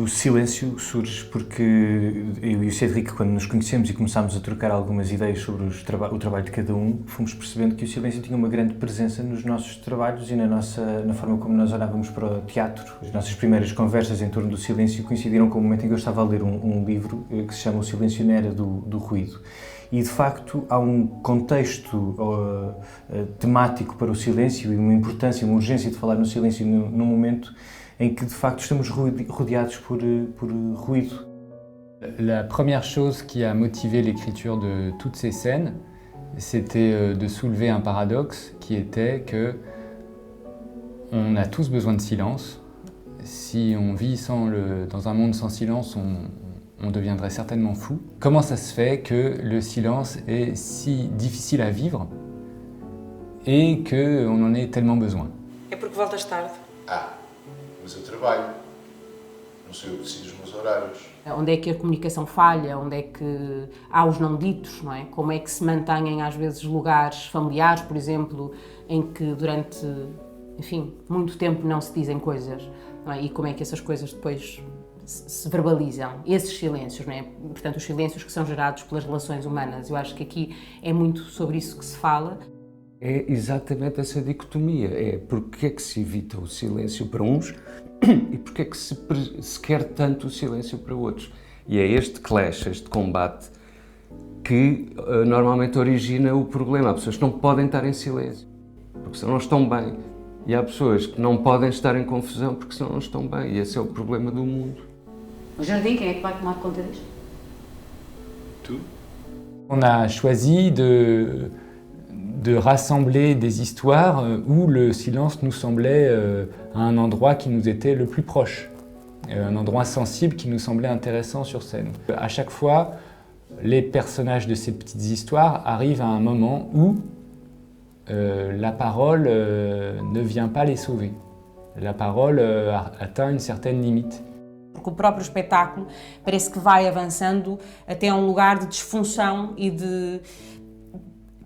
O silêncio surge porque eu e o Cédric, quando nos conhecemos e começámos a trocar algumas ideias sobre o trabalho de cada um, fomos percebendo que o silêncio tinha uma grande presença nos nossos trabalhos e na forma como nós olhávamos para o teatro. As nossas primeiras conversas em torno do silêncio coincidiram com o momento em que eu estava a ler um livro que se chama O Silêncio na Era do Ruído. E, de facto, há um contexto temático para o silêncio e uma importância, uma urgência de falar no silêncio num momento em que, de facto, estamos rodeados por ruído. La première chose qui a motivé l'écriture de toutes ces scènes, c'était de soulever un paradoxe qui était que on a tous besoin de silence. Si on vit dans un monde sans silence, on deviendrait certainement fou. Comment ça se fait que le silence est si difficile à vivre et qu'on en ait tellement besoin? É porque voltas tarde. Mas eu trabalho, não sei, eu decido os meus horários. Onde é que a comunicação falha, onde é que há os não ditos, não é? Como é que se mantêm às vezes lugares familiares, por exemplo, em que durante, enfim, muito tempo não se dizem coisas, não é? E como é que essas coisas depois se verbalizam, esses silêncios, não é? Portanto, os silêncios que são gerados pelas relações humanas. Eu acho que aqui é muito sobre isso que se fala. É exatamente essa dicotomia, é porque é que se evita o silêncio para uns e porque é que se quer tanto o silêncio para outros. E é este clash, este combate, que normalmente origina o problema. Há pessoas que não podem estar em silêncio, porque senão não estão bem. E há pessoas que não podem estar em confusão, porque senão não estão bem. E esse é o problema do mundo. O jardim, quem é que vai tomar conta disto? Tu? On a choisi de rassembler des histoires où le silence nous semblait à un endroit qui nous était le plus proche, un endroit sensible qui nous semblait intéressant sur scène. À chaque fois, les personnages de ces petites histoires arrivent à un moment où la parole ne vient pas les sauver. La parole atteint une certaine limite. Porque o próprio espetáculo parece que vai avançando até um lugar de disfunção e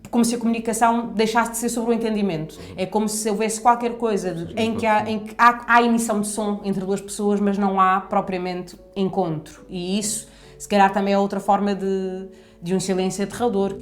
como se a comunicação deixasse de ser sobre o entendimento. É como se houvesse qualquer coisa em que há emissão de som entre duas pessoas, mas não há propriamente encontro. E isso, se calhar, também é outra forma de um silêncio aterrador.